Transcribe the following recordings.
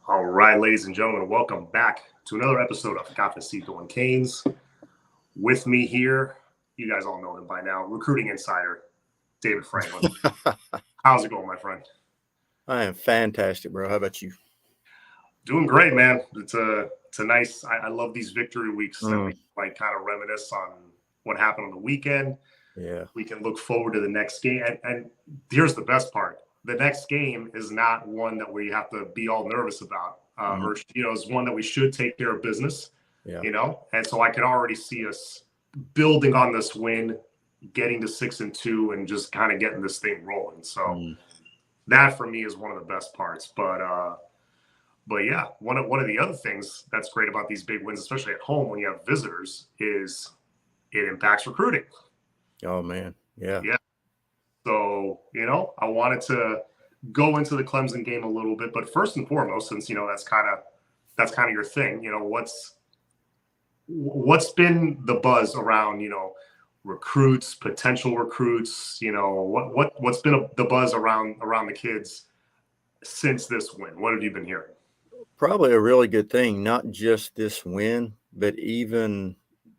All right, ladies and gentlemen, welcome back to another episode of Cafecito and Canes. With me here, you guys all know him by now, recruiting insider, David Franklin. How's it going, my friend? I am fantastic, bro. How about you? Doing great, man. It's a nice. I love these victory weeks that we kind of reminisce on what happened on the weekend. Yeah, we can look forward to the next game, and here's the best part: the next game is not one that we have to be all nervous about, or is one that we should take care of business. Yeah. And so I can already see us building on this win, getting to 6-2, and just kind of getting this thing rolling. So that for me is one of the best parts. But yeah, one of the other things that's great about these big wins, especially at home when you have visitors, is it impacts recruiting. Oh man, yeah. So I wanted to go into the Clemson game a little bit, but first and foremost, since that's kind of your thing, what's been the buzz around recruits, potential recruits, what's been the buzz around the kids since this win? What have you been hearing? Probably a really good thing, not just this win, but even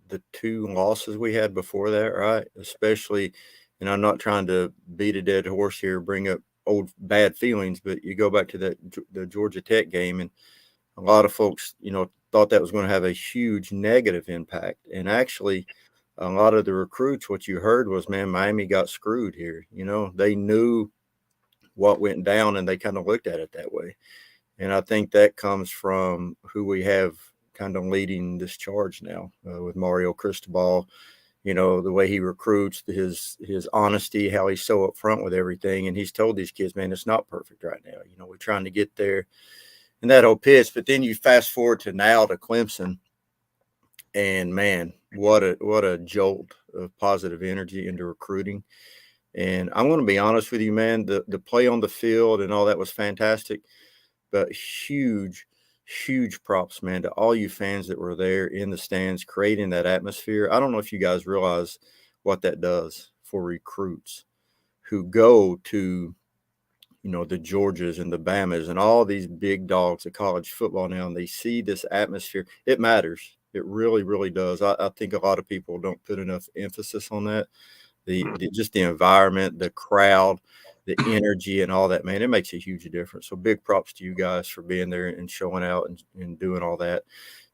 the two losses we had before that, right? Especially, and I'm not trying to beat a dead horse here, bring up old bad feelings, but you go back to the Georgia Tech game, and a lot of folks, thought that was going to have a huge negative impact. And actually, a lot of the recruits, what you heard was, man, Miami got screwed here. They knew what went down, and they kind of looked at it that way. And I think that comes from who we have kind of leading this charge now with Mario Cristobal, the way he recruits, his honesty, how he's so upfront with everything. And he's told these kids, man, it's not perfect right now. We're trying to get there and that whole pitch. But then you fast forward to now to Clemson, and man, what a jolt of positive energy into recruiting. And I'm going to be honest with you, man, the play on the field and all that was fantastic. But huge props, man, to all you fans that were there in the stands creating that atmosphere. I don't know if you guys realize what that does for recruits who go to, the Georgias and the Bamas and all these big dogs of college football now, and they see this atmosphere. It matters. It really, really does. I think a lot of people don't put enough emphasis on that. Just the environment, the crowd, the energy and all that, man, it makes a huge difference. So big props to you guys for being there and showing out and doing all that.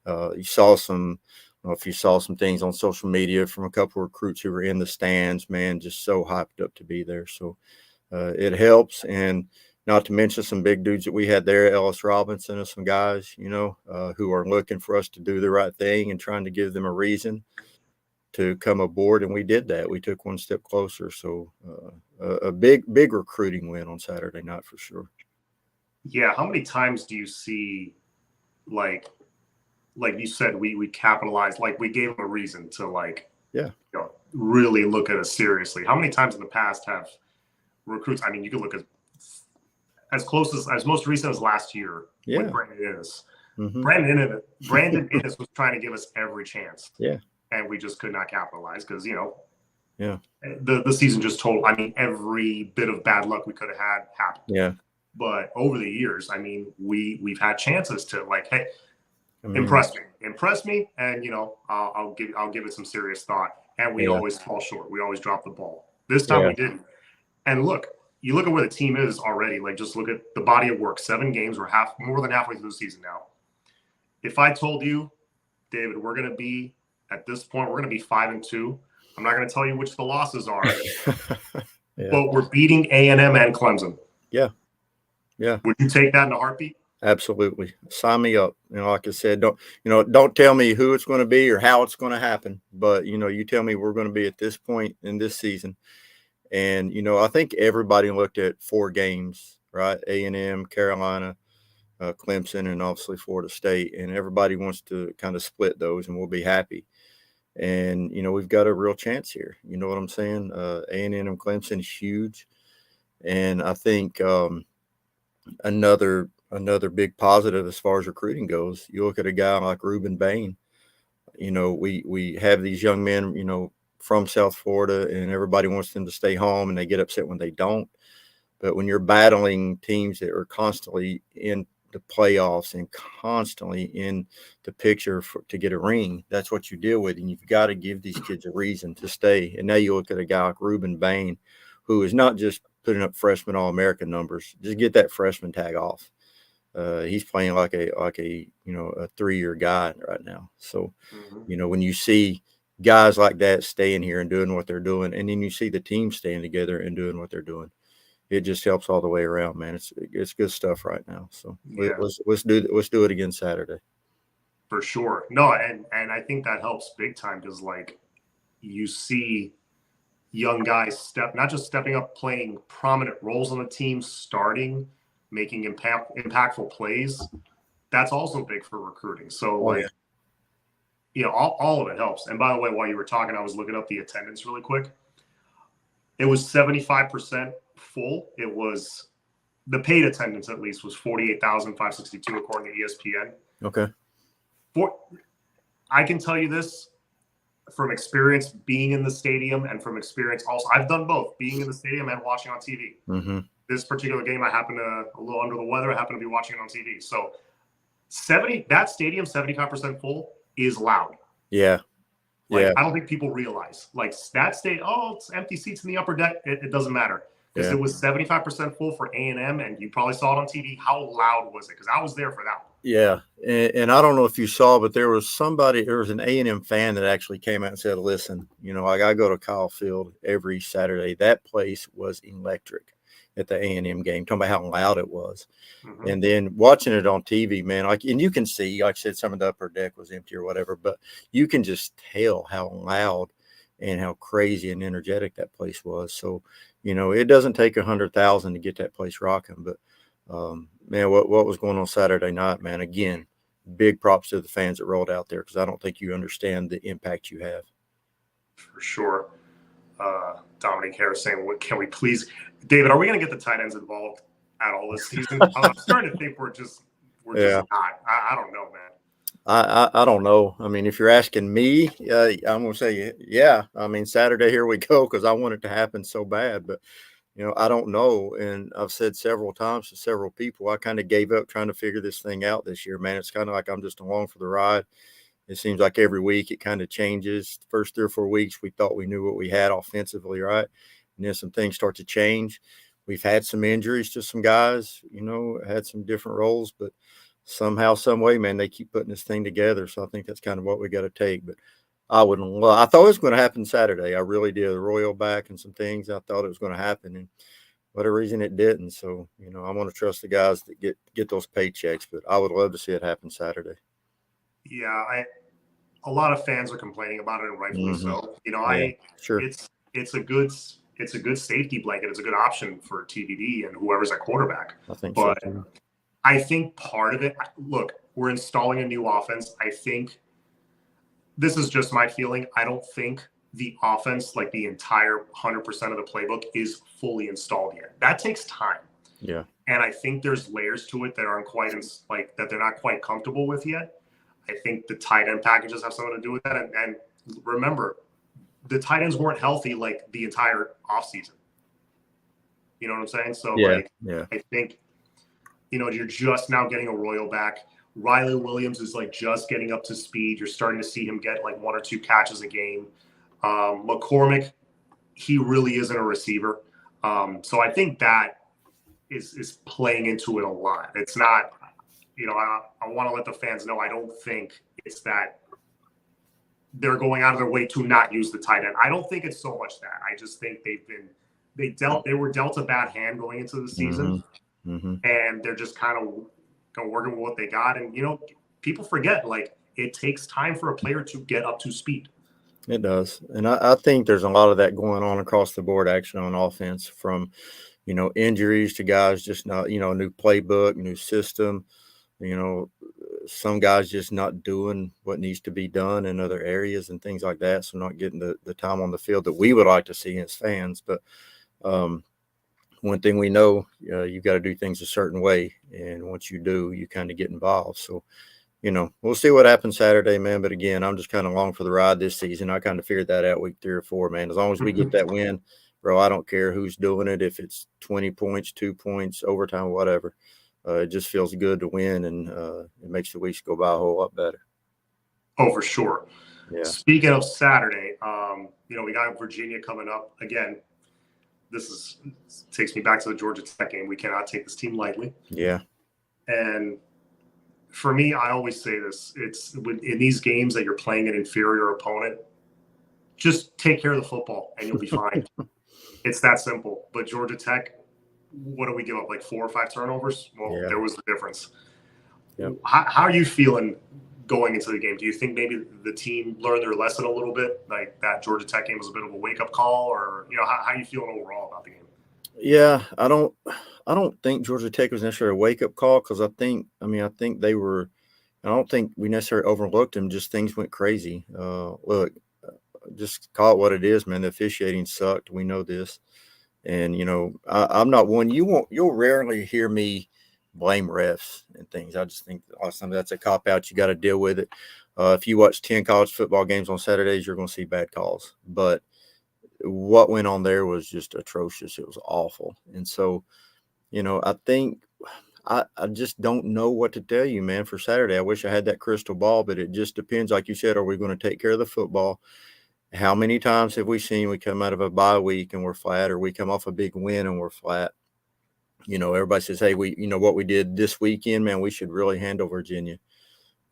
You saw some, I don't know if you saw some things on social media from a couple of recruits who were in the stands, man, just so hyped up to be there. So it helps. And not to mention some big dudes that we had there, Ellis Robinson and some guys, who are looking for us to do the right thing and trying to give them a reason to come aboard, and we did that. We took one step closer. So a big recruiting win on Saturday night for sure. Yeah. How many times do you see, like you said, we capitalized, like we gave them a reason to really look at us seriously? How many times in the past have recruits, I mean, you could look at as close as most recent as last year with Brandon Innes. Brandon Innes was trying to give us every chance. Yeah. And we just could not capitalize because, the season just told. I mean, every bit of bad luck we could have had happened. Yeah. But over the years, I mean, we've had chances to hey, impress me, and I'll give it some serious thought. And we always fall short. We always drop the ball. This time we didn't. And you look at where the team is already. Like, just look at the body of work. 7 games. We're more than halfway through the season now. If I told you, David, at this point, we're going to be 5-2. I'm not going to tell you which the losses are, but we're beating A&M and Clemson. Yeah. Would you take that in a heartbeat? Absolutely. Sign me up. Like I said, don't tell me who it's going to be or how it's going to happen, but you tell me we're going to be at this point in this season. And I think everybody looked at 4 games, right? A&M, Carolina, Clemson, and obviously Florida State, and everybody wants to kind of split those, and we'll be happy. And we've got a real chance here. You know what I'm saying? A&M and Clemson is huge, and I think another big positive as far as recruiting goes. You look at a guy like Ruben Bain. We have these young men, from South Florida, and everybody wants them to stay home, and they get upset when they don't. But when you're battling teams that are constantly in the playoffs and constantly in the picture to get a ring. That's what you deal with, and you've got to give these kids a reason to stay. And now you look at a guy like Ruben Bain, who is not just putting up freshman All-American numbers. Just get that freshman tag off. He's playing like a a 3-year guy right now. So, when you see guys like that staying here and doing what they're doing, and then you see the team staying together and doing what they're doing, it just helps all the way around, man. It's good stuff right now. So let's do it again Saturday. For sure. No, and I think that helps big time because like you see young guys not just stepping up, playing prominent roles on the team, starting, making impactful plays. That's also big for recruiting. So all of it helps. And by the way, while you were talking, I was looking up the attendance really quick. It was 75% full. It was the paid attendance, at least, was 48,562 according to ESPN. Okay. I can tell you this from experience being in the stadium and from experience also. I've done both, being in the stadium and watching on TV. Mm-hmm. This particular game, I happened to a little under the weather. I happened to be watching it on TV. So that stadium, 75% full, is loud. Yeah. I don't think people realize that stadium. Oh, it's empty seats in the upper deck. It doesn't matter because it was 75% full for A&M, and you probably saw it on TV. How loud was it? Because I was there for that one. Yeah, and I don't know if you saw, but there was an A&M fan that actually came out and said, "Listen, I go to Kyle Field every Saturday. That place was electric at the A&M game, talking about how loud it was." Mm-hmm. And then watching it on TV, man, and you can see, like I said, some of the upper deck was empty or whatever, but you can just tell how loud and how crazy and energetic that place was. So, it doesn't take 100,000 to get that place rocking, but man, what was going on Saturday night, man? Again, big props to the fans that rolled out there because I don't think you understand the impact you have. For sure. Dominic Harris saying, "What can we please, David? Are we going to get the tight ends involved at all this season?" I'm starting to think we're just not. I don't know, man. I don't know. I mean, if you're asking me, I'm going to say, yeah. I mean, Saturday, here we go, because I want it to happen so bad. But, I don't know. And I've said several times to several people, I kind of gave up trying to figure this thing out this year, man. It's kind of like I'm just along for the ride. It seems like every week it kind of changes. The first 3 or 4 weeks, we thought we knew what we had offensively, right? And then some things start to change. We've had some injuries to some guys, had some different roles, but somehow, some way, man, they keep putting this thing together. So I think that's kind of what we got to take. But I thought it was going to happen Saturday. I really did. The Royal back and some things, I thought it was going to happen. And whatever reason it didn't. So, I want to trust the guys that get those paychecks, but I would love to see it happen Saturday. Yeah, a lot of fans are complaining about it, and rightfully so. Sure. It's a good safety blanket. It's a good option for TBD and whoever's at quarterback. I think but so too. I think part of it, look, we're installing a new offense. I think this is just my feeling. I don't think the offense, like the entire 100% of the playbook, is fully installed yet. That takes time. Yeah. And I think there's layers to it that aren't quite that they're not quite comfortable with yet. I think the tight end packages have something to do with that. And remember, the tight ends weren't healthy like the entire offseason. You know what I'm saying? So I think, you're just now getting a Royal back. Riley Williams is just getting up to speed. You're starting to see him get 1 or 2 catches a game. McCormick, he really isn't a receiver. So I think that is playing into it a lot. It's not, I want to let the fans know, I don't think it's that they're going out of their way to not use the tight end. I don't think it's so much that. I just think they were dealt a bad hand going into the season. Mm-hmm. And they're just kind of working with what they got. And, people forget, it takes time for a player to get up to speed. It does. And I think there's a lot of that going on across the board, actually, on offense, from, injuries to guys just not, new playbook, new system, some guys just not doing what needs to be done in other areas and things like that. So not getting the time on the field that we would like to see as fans. But one thing we know, you've got to do things a certain way. And once you do, you kind of get involved. So, we'll see what happens Saturday, man. But again, I'm just kind of along for the ride this season. I kind of figured that out week 3 or 4, man. As long as we get that win, bro, I don't care who's doing it. If it's 20 points, 2 points, overtime, whatever. it just feels good to win, and it makes the weeks go by a whole lot better. Oh, for sure. Yeah. Speaking of Saturday, we got Virginia coming up again. This takes me back to the Georgia Tech game. We cannot take this team lightly. Yeah. And for me, I always say this: it's in these games that you're playing an inferior opponent, just take care of the football and you'll be fine. It's that simple. But Georgia Tech, what do we give up? Like 4 or 5 turnovers? Well, Yeah. there was the difference. Yep. How are you feeling going into the game? Do you think maybe the team learned their lesson a little bit? Like that Georgia Tech game was a bit of a wake-up call, or how are you feeling overall about the game? Yeah, I don't think Georgia Tech was necessarily a wake-up call, because I think they were. I don't think we necessarily overlooked them. Just things went crazy. Look, just call it what it is, man. The officiating sucked. We know this, and I'm not one. You'll rarely hear me blame refs and things. I just think a lot of times that's a cop out. You got to deal with it. If you watch 10 college football games on Saturdays, you're going to see bad calls. But what went on there was just atrocious. It was awful. And so, I think I just don't know what to tell you, man, for Saturday. I wish I had that crystal ball, but it just depends. Like you said, are we going to take care of the football? How many times have we seen we come out of a bye week and we're flat, or we come off a big win and we're flat? Everybody says, hey, what we did this weekend, man, we should really handle Virginia.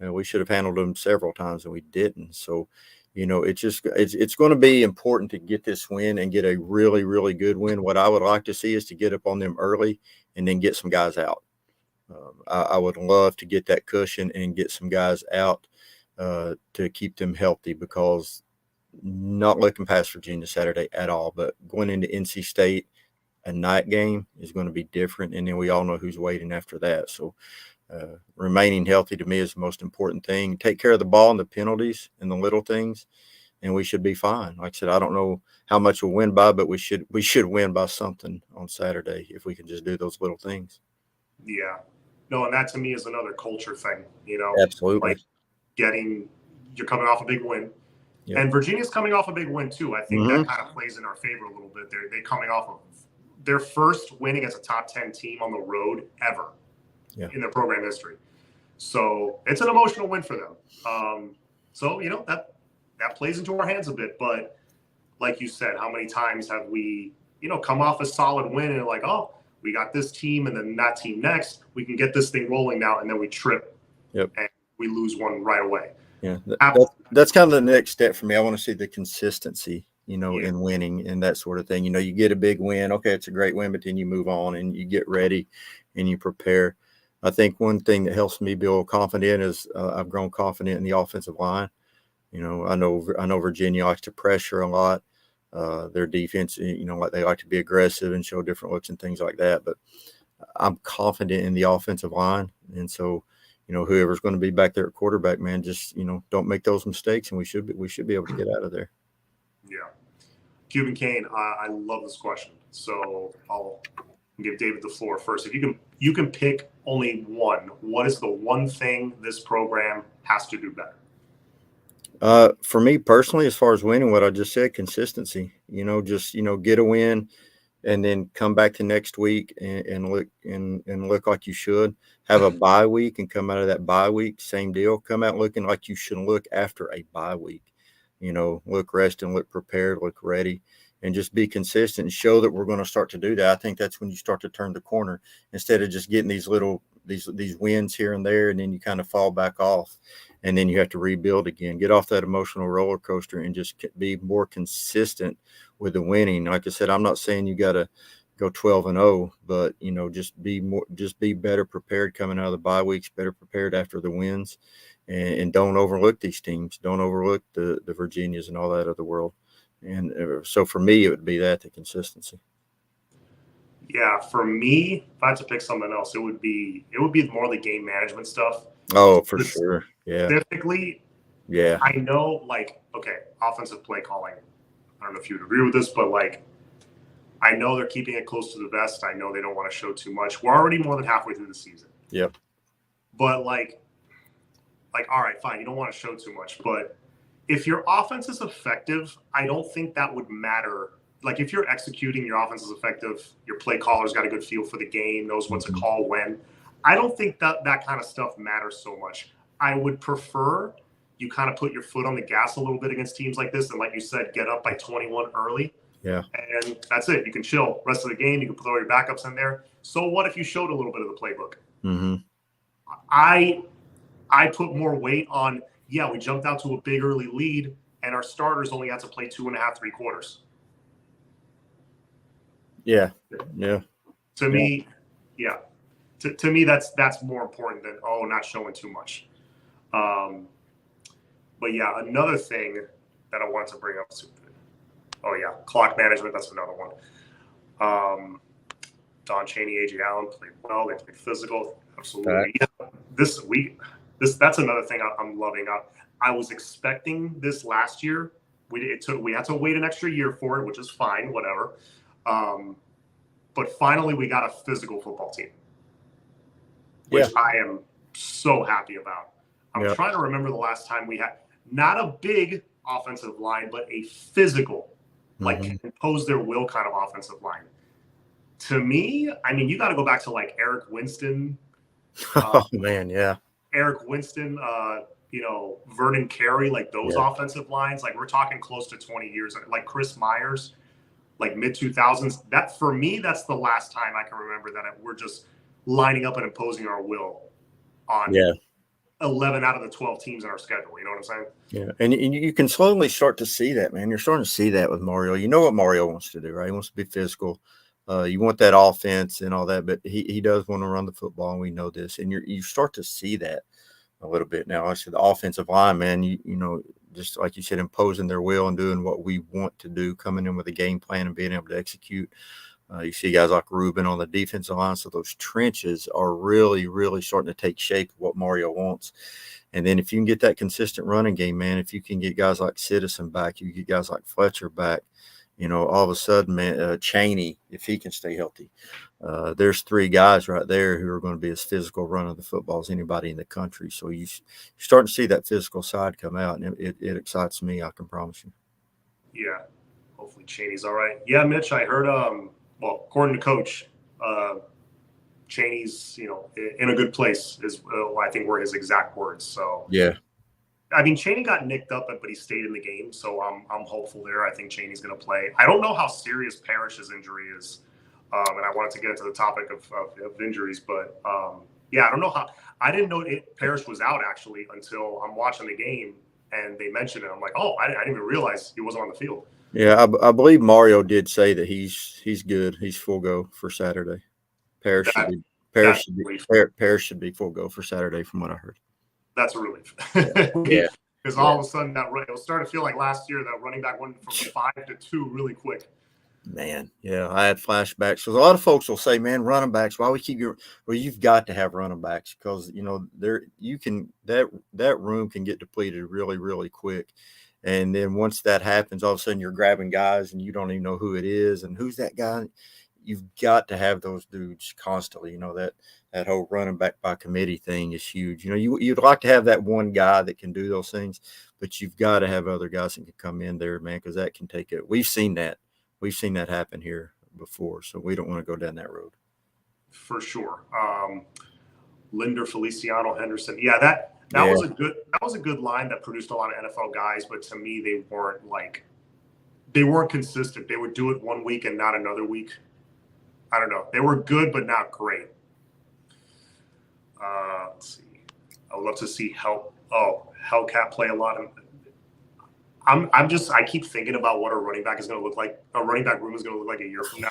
We should have handled them several times and we didn't. So, it's going to be important to get this win and get a really, really good win. What I would like to see is to get up on them early and then get some guys out. I would love to get that cushion and get some guys out to keep them healthy, because not looking past Virginia Saturday at all, but going into NC State, a night game is going to be different. And then we all know who's waiting after that. So remaining healthy to me is the most important thing. Take care of the ball and the penalties and the little things, and we should be fine. Like I said, I don't know how much we'll win by, but we should win by something on Saturday if we can just do those little things. Yeah. No, and that to me is another culture thing, Absolutely. like you're coming off a big win. Yep. And Virginia's coming off a big win too. I think that kind of plays in our favor a little bit. They're coming off of their first winning as a top 10 team on the road ever in their program history. So it's an emotional win for them. So that plays into our hands a bit. But like you said, how many times have we, come off a solid win and like, oh, we got this team and then that team next. We can get this thing rolling now, and then we trip. Yep. And we lose one right away. Yeah, that's kind of the next step for me. I want to see the consistency, in winning and that sort of thing. You get a big win. Okay, it's a great win, but then you move on and you get ready and you prepare. I think one thing that helps me build confident is I've grown confident in the offensive line. I know Virginia likes to pressure a lot. Their defense, like they like to be aggressive and show different looks and things like that. But I'm confident in the offensive line, and so whoever's going to be back there at quarterback, man, just don't make those mistakes, and we should be able to get out of there. Yeah, Cuban Kane, I love this question, so I'll give David the floor first. If you can pick only one, what is the one thing this program has to do better? For me personally, as far as winning, what I just said, consistency. Get a win, and then come back the next week and look like you should. Have a bye week and come out of that bye week, same deal. Come out looking like you should look after a bye week. Look rested, look prepared, look ready, and just be consistent and show that we're going to start to do that. I think that's when you start to turn the corner, instead of just getting these wins here and there, and then you kind of fall back off, and then you have to rebuild again. Get off that emotional roller coaster and just be more consistent with the winning. Like I said, I'm not saying you got to go 12-0, but just be better prepared coming out of the bye weeks, better prepared after the wins, and don't overlook these teams. Don't overlook the Virginias and all that of the world. And so for me, it would be the consistency. Yeah, for me, if I had to pick something else, it would be more the game management stuff. Oh, for sure. Yeah. Specifically, yeah. I know, offensive play calling. I don't know if you would agree with this, but I know they're keeping it close to the vest. I know they don't want to show too much. We're already more than halfway through the season. Yep. But all right, fine. You don't want to show too much, but if your offense is effective, I don't think that would matter. If you're executing, your offense is effective, your play caller's got a good feel for the game, knows what to call when. I don't think that kind of stuff matters so much. I would prefer you kind of put your foot on the gas a little bit against teams like this, and like you said, get up by 21 early. Yeah. And that's it. You can chill. Rest of the game, you can throw your backups in there. So what if you showed a little bit of the playbook? Mm-hmm. I put more weight on, yeah, we jumped out to a big early lead, and our starters only had to play 2.5, 3 quarters. Yeah. Yeah. To me, yeah. To me, that's more important than, not showing too much. But yeah, another thing that I wanted to bring up. Clock management. That's another one. Don Chaney, AJ Allen played well. They played physical. Absolutely. Yeah. That's another thing I'm loving. I was expecting this last year. We had to wait an extra year for it, which is fine, whatever. But finally, we got a physical football team, which I am so happy about. I'm trying to remember the last time we had not a big offensive line, but a physical, can impose their will kind of offensive line. To me, I mean, you got to go back to like Eric Winston. Oh man, yeah. Eric Winston, Vernon Carey, like those offensive lines. Like we're talking close to 20 years. Like Chris Myers, like mid 2000s. That for me, that's the last time I can remember that we're just lining up and imposing our will on 11 out of the 12 teams in our schedule. You know what I'm saying? Yeah, and you can slowly start to see that, man. You're starting to see that with Mario. You know what Mario wants to do, right? He wants to be physical. You want that offense and all that, but he does want to run the football, and we know this. And you start to see that a little bit now. I said the offensive line, man, you know, just like you said, imposing their will and doing what we want to do, coming in with a game plan and being able to execute. You see guys like Ruben on the defensive line. So those trenches are really, really starting to take shape of what Mario wants. And then if you can get that consistent running game, man, if you can get guys like Citizen back, you get guys like Fletcher back, you know, all of a sudden, man, Chaney, if he can stay healthy, there's 3 guys right there who are going to be as physical running the football as anybody in the country. So you're starting to see that physical side come out, and it excites me, I can promise you. Yeah, hopefully Chaney's all right. Yeah, Mitch, I heard, according to Coach, Chaney's, in a good place is, I think, were his exact words. So yeah. I mean, Chaney got nicked up, but he stayed in the game, so I'm hopeful there. I think Chaney's going to play. I don't know how serious Parrish's injury is, and I wanted to get into the topic of injuries, but I don't know how. I didn't know Parrish was out actually until I'm watching the game and they mentioned it. I'm like, I didn't even realize he wasn't on the field. Yeah, I believe Mario did say that he's good. He's full go for Saturday. Parrish should be full go for Saturday, from what I heard. That's a relief. Yeah. Because all of a sudden it was starting to feel like last year that running back went from 5 to 2 really quick. Man, yeah, I had flashbacks. So a lot of folks will say, "Man, running backs. Why we keep your?" Well, you've got to have running backs because that room can get depleted really, really quick, and then once that happens, all of a sudden you're grabbing guys and you don't even know who it is and who's that guy. You've got to have those dudes constantly. You know that whole running back by committee thing is huge. You know, you'd like to have that one guy that can do those things, but you've got to have other guys that can come in there, man, because that can take it. We've seen that happen here before, so we don't want to go down that road. For sure. Linder, Feliciano, Henderson. Yeah, that was a good line that produced a lot of NFL guys, but to me they weren't consistent. They would do it one week and not another week. I don't know. They were good, but not great. Let's see. I would love to see Hellcat play a lot. I keep thinking about what a running back is going to look like. A running back room is going to look like a year from now.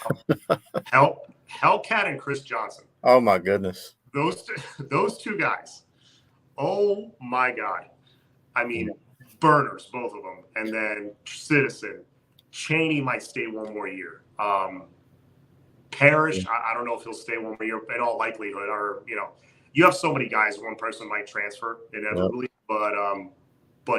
Hellcat and Chris Johnson. Oh my goodness. Those 2 guys. Oh my God. I mean, burners, both of them. And then Citizen. Chaney might stay one more year. Parrish, I don't know if he'll stay one more year in all likelihood, or, you have so many guys, one person might transfer inevitably, but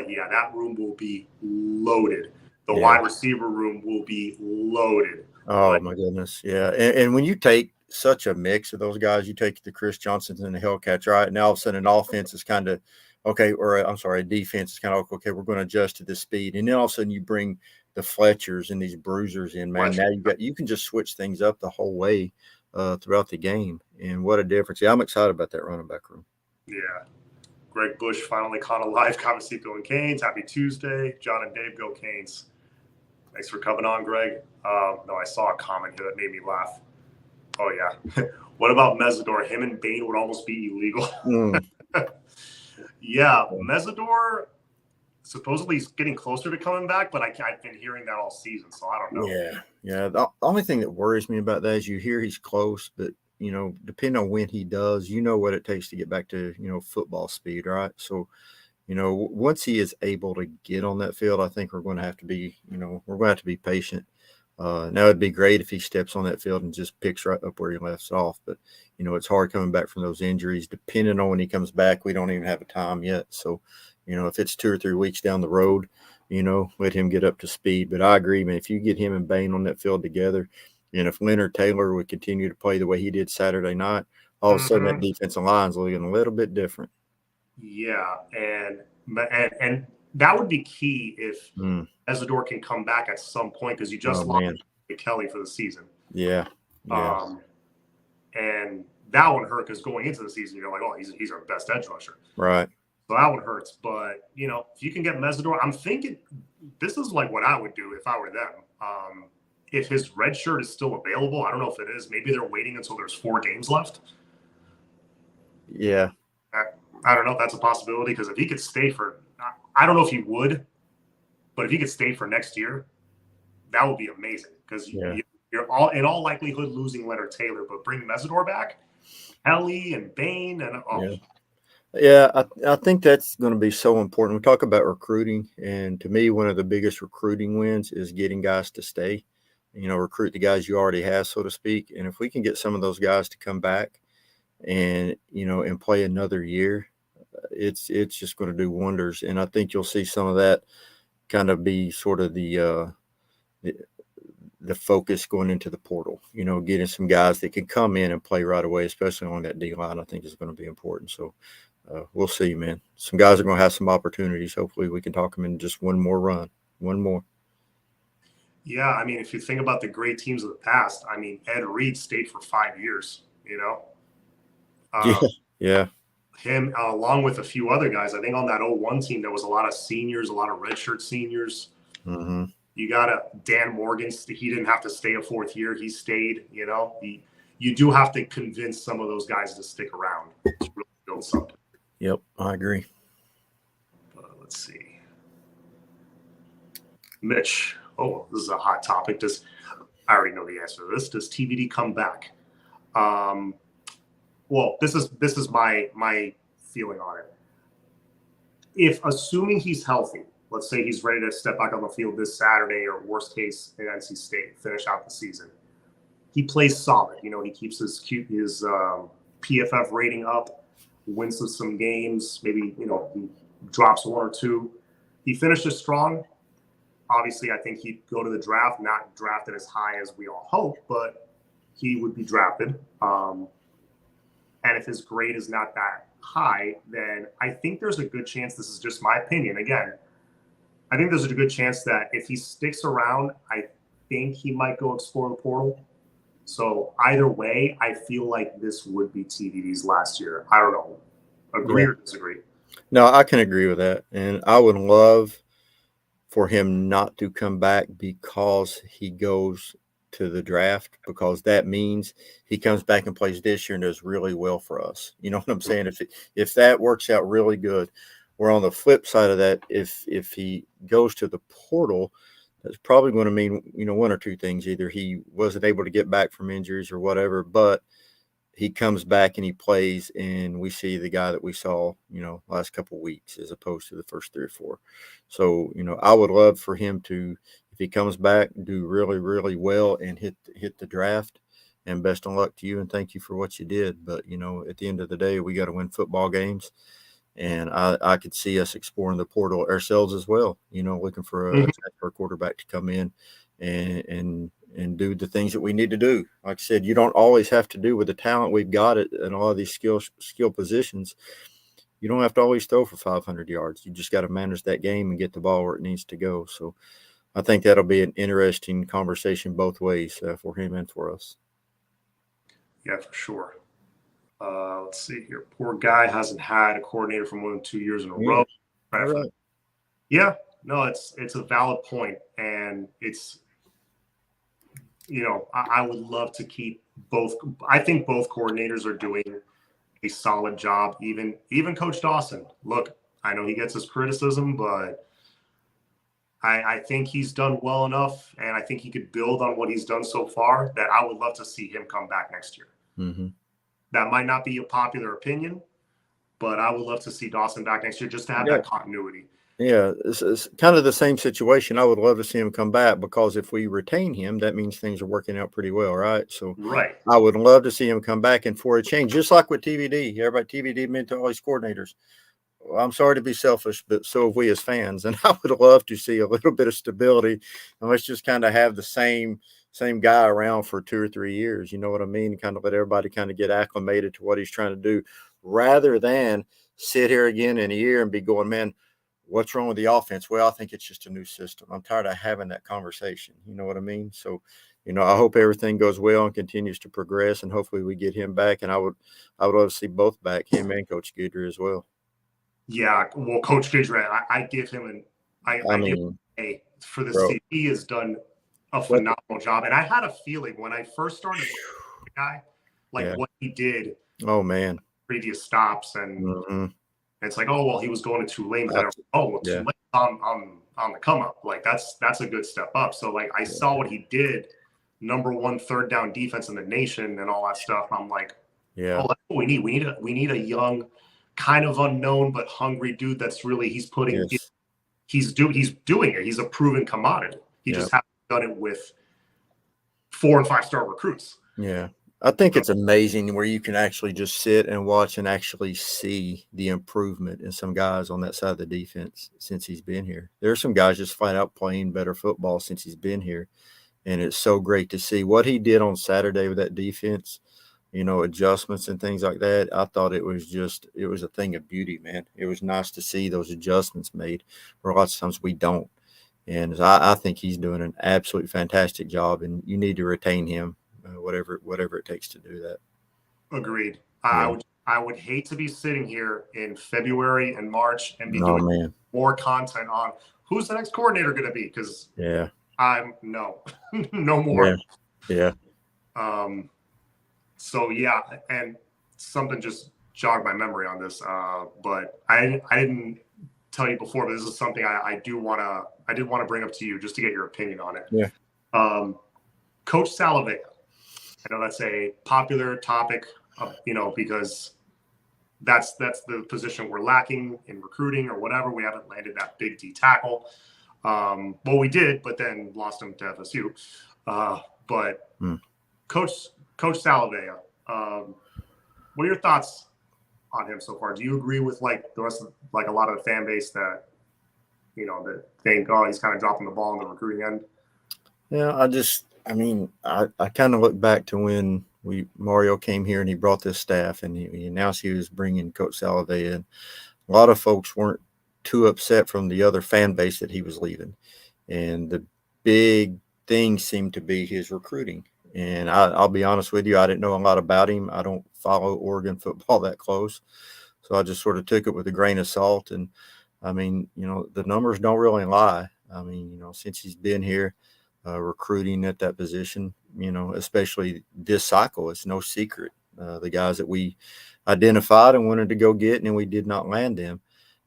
yeah, that room will be loaded. The wide receiver room will be loaded. Oh my goodness. Yeah. And when you take such a mix of those guys, you take the Chris Johnsons and the Hellcats, right? Now all of a sudden an offense is kind of okay, or a defense is kind of okay, we're going to adjust to this speed. And then all of a sudden you bring the Fletchers and these bruisers in, man. Now you can just switch things up the whole way throughout the game. And what a difference. Yeah, I'm excited about that running back room. Yeah. Greg Bush finally caught a live Cavacito and Canes. Happy Tuesday. John and Dave, go Canes. Thanks for coming on, Greg. No, I saw a comment here that made me laugh. Oh, yeah. What about Mesidor? Him and Bain would almost be illegal. Yeah, Mesidor supposedly is getting closer to coming back, but I've been hearing that all season, so I don't know. Yeah. The only thing that worries me about that is you hear he's close, but depending on when he does, what it takes to get back to football speed, right? So, once he is able to get on that field, I think we're going to have to be, patient. Now it'd be great if he steps on that field and just picks right up where he left off, but it's hard coming back from those injuries. Depending on when he comes back, we don't even have a time yet. So, if it's 2 or 3 weeks down the road, let him get up to speed. But I agree, man. If you get him and Bain on that field together, and if Leonard Taylor would continue to play the way he did Saturday night, all of a sudden that defensive line's looking a little bit different. Yeah, and that would be key if Mesidor can come back at some point, because you just lost Kelly for the season. Yeah. And that one hurt because going into the season, you're like, oh, he's our best edge rusher. Right. So that one hurts. But, if you can get Mesidor, I'm thinking this is like what I would do if I were them. If his red shirt is still available, I don't know if it is. Maybe they're waiting until there's 4 games left. Yeah. I don't know if that's a possibility, because if he could stay for – I don't know if he would, but if he could stay for next year, that would be amazing, because you're in all likelihood losing Leonard Taylor, but bring Mesidor back, Kelly and Bain and Yeah, I think that's going to be so important. We talk about recruiting, and to me, one of the biggest recruiting wins is getting guys to stay, recruit the guys you already have, so to speak. And if we can get some of those guys to come back and, and play another year, it's just going to do wonders. And I think you'll see some of that kind of be sort of the focus going into the portal, getting some guys that can come in and play right away, especially on that D line, I think is going to be important. So we'll see, man. Some guys are going to have some opportunities. Hopefully we can talk them in just one more run, one more. Yeah, I mean, if you think about the great teams of the past, I mean, Ed Reed stayed for 5 years, Yeah. Him, along with a few other guys. I think on that 01 team, there was a lot of seniors, a lot of redshirt seniors. Mm-hmm. You got Dan Morgan. He didn't have to stay a 4th year. He stayed, you do have to convince some of those guys to stick around to really build something. Yep, I agree. Let's see. Mitch. Oh, this is a hot topic. I already know the answer to this. Does TVD come back? Well, this is my feeling on it. If assuming he's healthy, let's say he's ready to step back on the field this Saturday, or worst case in NC State, finish out the season, he plays solid. He keeps his PFF rating up, wins some games. Maybe he drops 1 or 2. He finishes strong. Obviously, I think he'd go to the draft, not drafted as high as we all hope, but he would be drafted. And if his grade is not that high, then I think there's a good chance, this is just my opinion, again, I think there's a good chance that if he sticks around, I think he might go explore the portal. So either way, I feel like this would be TVD's last year. I don't know. Agree or disagree? No, I can agree with that. And I would love for him not to come back because he goes to the draft, because that means he comes back and plays this year and does really well for us. You know what I'm saying? If that works out really good, where on the flip side of that, if he goes to the portal, that's probably going to mean, 1 or 2 things. Either he wasn't able to get back from injuries or whatever, but he comes back and he plays, and we see the guy that we saw, last couple of weeks, as opposed to the first 3 or 4. So, I would love for him to, if he comes back, do really, really well and hit the draft. And best of luck to you, and thank you for what you did. But, at the end of the day, we got to win football games. And I could see us exploring the portal ourselves as well, looking for a transfer quarterback to come in and do the things that we need to do. Like I said, you don't always have to do with the talent we've got in a lot of these skill positions. You don't have to always throw for 500 yards. You just got to manage that game and get the ball where it needs to go. So I think that'll be an interesting conversation both ways for him and for us. Yeah, for sure. Let's see here. Poor guy hasn't had a coordinator for more than 2 years in a Yeah, row. you're right. Yeah, no, it's a valid point, and it's I would love to keep both. I think both coordinators are doing a solid job. Even Coach Dawson. Look, I know he gets his criticism, but I think he's done well enough, and I think he could build on what he's done so far. That I would love to see him come back next year. Mm-hmm. That might not be a popular opinion, but I would love to see Dawson back next year just to have Yeah. that continuity. Yeah, it's kind of the same situation. I would love to see him come back because if we retain him, that means things are working out pretty well, right? So Right. I would love to see him come back and for a change, just like with TVD. Everybody, TVD meant to all these coordinators. Well, I'm sorry to be selfish, but so have we as fans. And I would love to see a little bit of stability, and let's just kind of have the same guy around for 2 or 3 years. You know what I mean? Kind of let everybody kind of get acclimated to what he's trying to do, rather than sit here again in a year and be going, man, what's wrong with the offense? Well, I think it's just a new system. I'm tired of having that conversation. You know what I mean? So, I hope everything goes well and continues to progress, and hopefully we get him back. And I would love to see both back, him and Coach Goodry as well. Yeah, well, Coach Gidry, I give him I give him a for this team. He has done a phenomenal job, and I had a feeling when I first started the guy, what he did. Oh man, previous stops, and it's like, oh well, he was going to Tulane. Tulane on the come up. Like that's a good step up. So I saw what he did, #1 third down defense in the nation, and all that stuff. I'm like, oh, that's what we need. We need a young, kind of unknown but hungry dude that's really he's doing it. He's a proven commodity. He just hasn't done it with 4 and 5 star recruits. Yeah. I think it's amazing where you can actually just sit and watch and actually see the improvement in some guys on that side of the defense since he's been here. There are some guys just flat out playing better football since he's been here. And it's so great to see what he did on Saturday with that defense, adjustments and things like that. I thought it was a thing of beauty, man. It was nice to see those adjustments made where lots of times we don't. And I think he's doing an absolutely fantastic job, and you need to retain him. Whatever it takes to do that. Agreed. Yeah. I would hate to be sitting here in February and March and be doing more content on who's the next coordinator going to be, because I'm no more. Yeah. So yeah, and something just jogged my memory on this. But I didn't tell you before, but this is something I did want to bring up to you just to get your opinion on it. Yeah. Coach Salavea. I know that's a popular topic, because that's the position we're lacking in recruiting or whatever. We haven't landed that big D tackle. Well, we did, but then lost him to FSU. Coach Salavea, what are your thoughts on him so far? Do you agree with the rest of a lot of the fan base that that think, oh, he's kind of dropping the ball on the recruiting end? Yeah, I kind of look back to when Mario came here and he brought this staff, and he announced he was bringing Coach Salavea in. A lot of folks weren't too upset from the other fan base that he was leaving. And the big thing seemed to be his recruiting. And I'll be honest with you, I didn't know a lot about him. I don't follow Oregon football that close. So I just sort of took it with a grain of salt. And the numbers don't really lie. Since he's been here, recruiting at that position, especially this cycle, it's no secret. The guys that we identified and wanted to go get, and we did not land them.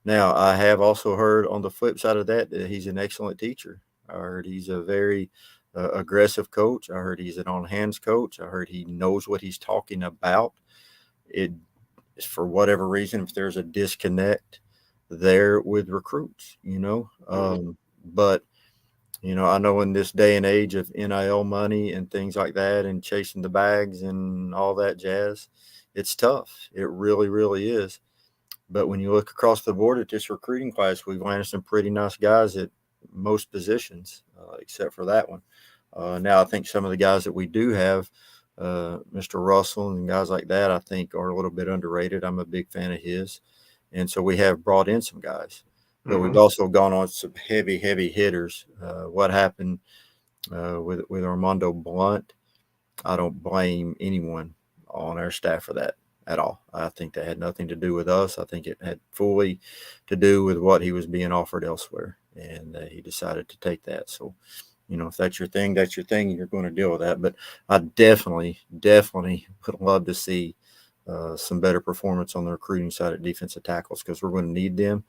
Now, I have also heard on the flip side of that he's an excellent teacher. I heard he's a very aggressive coach. I heard he's an on-hands coach. I heard he knows what he's talking about. It is for whatever reason, if there's a disconnect there with recruits, but I know in this day and age of NIL money and things like that and chasing the bags and all that jazz, it's tough. It really, really is. But when you look across the board at this recruiting class, we've landed some pretty nice guys at most positions, except for that one. Now, I think some of the guys that we do have, Mr. Russell and guys like that, I think are a little bit underrated. I'm a big fan of his. And so we have brought in some guys. But we've also gone on some heavy hitters. What happened with Armando Blunt, I don't blame anyone on our staff for that at all. I think that had nothing to do with us. I think it had fully to do with what he was being offered elsewhere, and he decided to take that. So, if that's your thing, that's your thing, and you're going to deal with that. But I definitely would love to see some better performance on the recruiting side at defensive tackles, because we're going to need them.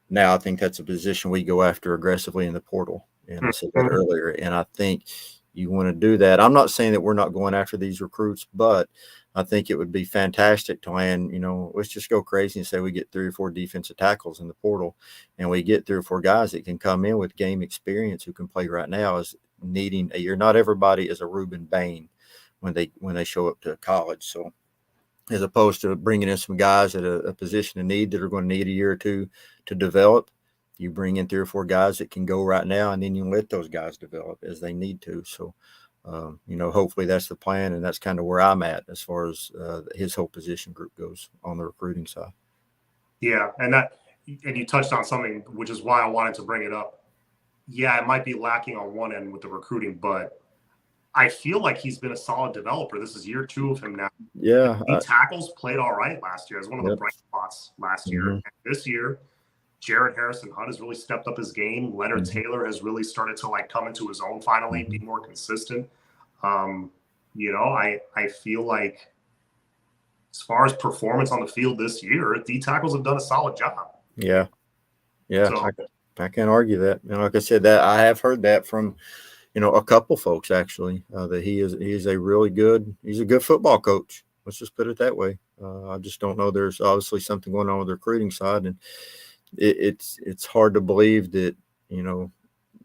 Now, I think that's a position we go after aggressively in the portal. And I said that earlier. And I think you want to do that. I'm not saying that we're not going after these recruits, but I think it would be fantastic to land, let's just go crazy and say we get 3 or 4 defensive tackles in the portal, and we get 3 or 4 guys that can come in with game experience who can play right now is needing a year. Not everybody is a Reuben Bain when they show up to college. So as opposed to bringing in some guys at a position of need that are going to need a year or two to develop, you bring in 3 or 4 guys that can go right now, and then you let those guys develop as they need to. So, hopefully that's the plan, and that's kind of where I'm at as far as his whole position group goes on the recruiting side. Yeah, and you touched on something, which is why I wanted to bring it up. Yeah, it might be lacking on one end with the recruiting, but I feel like he's been a solid developer. This is year 2 of him now. Yeah. He tackles played all right last year as one of the bright spots last year. And this year, Jared Harrison Hunt has really stepped up his game. Leonard Taylor has really started to come into his own finally, be more consistent. I feel like as far as performance on the field this year, D tackles have done a solid job. Yeah. So, I can't argue that. And like I said, that I have heard that from a couple folks actually, that he's a good football coach. Let's just put it that way. I just don't know. There's obviously something going on with the recruiting side, and it's hard to believe that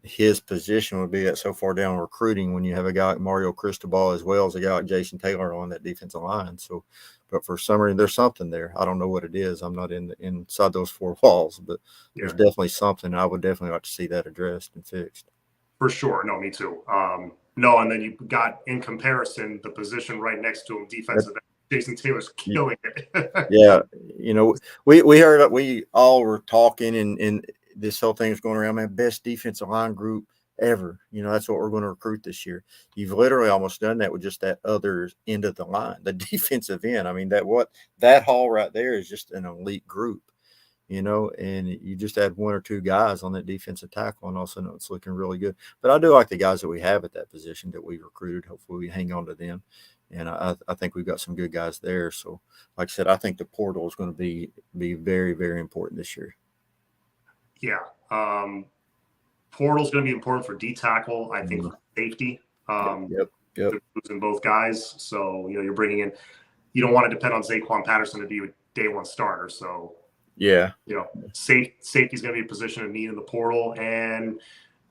his position would be that so far down recruiting when you have a guy like Mario Cristobal as well as a guy like Jason Taylor on that defensive line. So, but for some reason there's something there. I don't know what it is. I'm not inside those 4 walls, but there's definitely something. I would definitely like to see that addressed and fixed. For sure. No, me too. And then you got, in comparison, the position right next to him, defensive end. Jason Taylor's killing it. Yeah. We heard, we all were talking, and this whole thing is going around, man, best defensive line group ever. That's what we're going to recruit this year. You've literally almost done that with just that other end of the line, the defensive end. I mean, that haul right there is just an elite group. And you just add 1 or 2 guys on that defensive tackle, and all of a sudden it's looking really good. But I do like the guys that we have at that position that we recruited. Hopefully we hang on to them. And I think we've got some good guys there. So, like I said, I think the portal is going to be very, very important this year. Yeah. Portal is going to be important for D tackle. I think for safety. Yep. Losing both guys. So, you're bringing in, you don't want to depend on Zaquan Patterson to be a day 1 starter. So, yeah, safety is going to be a position of need in the portal, and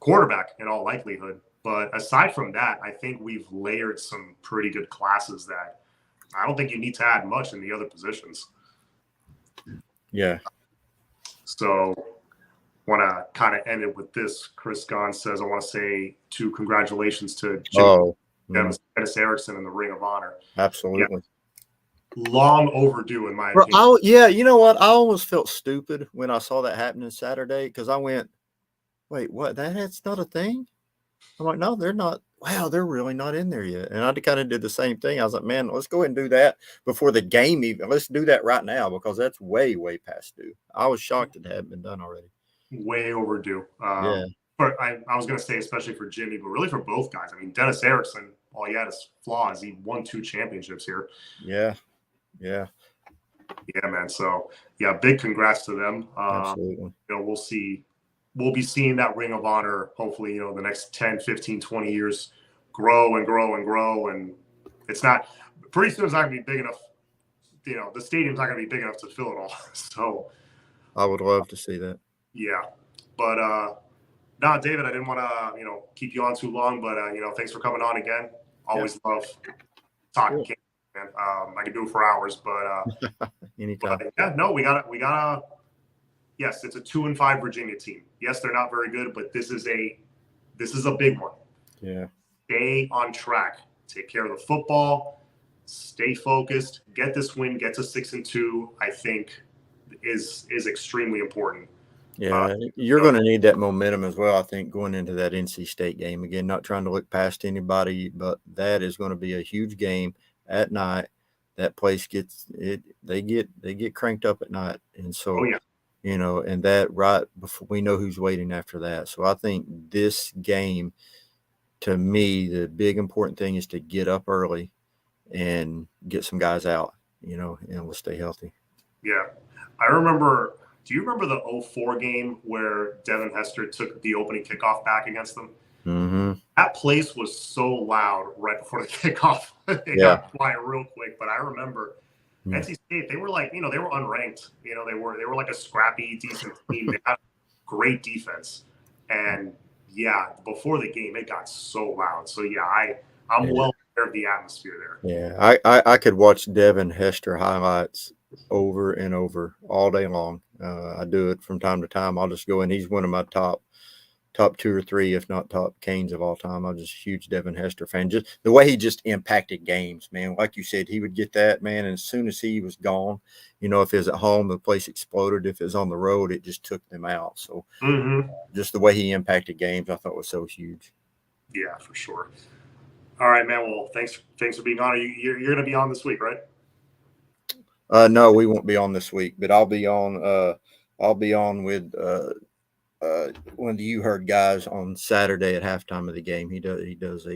quarterback in all likelihood. But aside from that, I think we've layered some pretty good classes that I don't think you need to add much in the other positions. Yeah. So want to kind of end it with this. Chris Gahn says, I want to say congratulations to Dennis Erickson in the Ring of Honor. Absolutely. Yeah. Long overdue, in my opinion. You know what? I almost felt stupid when I saw that happening Saturday, because I went, wait, what? That's not a thing? I'm like, no, they're not. Wow, they're really not in there yet. And I kind of did the same thing. I was like, man, let's go ahead and do that before the game even. Let's do that right now, because that's way, way past due. I was shocked it hadn't been done already. Way overdue. Yeah. But I was going to say, especially for Jimmy, but really for both guys. I mean, Dennis Erickson, all he had is flaws. He won 2 championships here. Yeah, man. So, big congrats to them. Absolutely. We'll be seeing that Ring of Honor, hopefully, the next 10, 15, 20 years grow and grow and grow. And it's not, pretty soon it's not going to be big enough. The stadium's not going to be big enough to fill it all. So I would love to see that. Yeah. But, no, David, I didn't want to, keep you on too long, but, thanks for coming on again. Always love talking. Cool. Man. I could do it for hours, but anytime. But, we got yes, it's a 2-5 Virginia team. Yes, they're not very good, but this is a big one. Yeah. Stay on track. Take care of the football. Stay focused. Get this win. Get to 6-2. I think is extremely important. Yeah, you're going to need that momentum as well, I think, going into that NC State game. Again, not trying to look past anybody, but that is going to be a huge game at night. that place gets it. They get cranked up at night, and Oh so yeah. and that right before we know who's waiting after that. So I think this game, to me, the big important thing is to get up early and get some guys out, and we'll stay healthy. Yeah. I remember, do you remember the '04 game where Devin Hester took the opening kickoff back against them? Mm-hmm. That place was so loud right before the kickoff. It Yeah. got quiet real quick. But I remember Yeah. NC State, they were like, they were unranked. They were like a scrappy, decent team. They had great defense. And yeah, before the game, it got so loud. So yeah, I'm Yeah. well aware of the atmosphere there. Yeah, I could watch Devin Hester highlights over and over all day long. I do it from time to time. I'll just go in. He's one of my top 2 or 3, if not top Canes of all time. I'm just a huge Devin Hester fan. Just the way he just impacted games, man. Like you said, he would get that, man. And as soon as he was gone, if it was at home, the place exploded. If it was on the road, it just took them out. So just the way he impacted games, I thought was so huge. Yeah, for sure. All right, man. Well, thanks for being on. You're going to be on this week, right? No, we won't be on this week, but I'll be on. I'll be on with one of the You Heard guys on Saturday at halftime of the game. He does a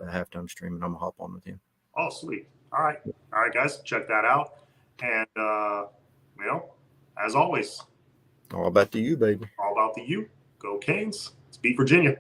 halftime stream, and I'm gonna hop on with him. Oh, sweet. All right, guys, check that out. And as always, All about the U, baby. all about the U. Go Canes. Let's beat Virginia.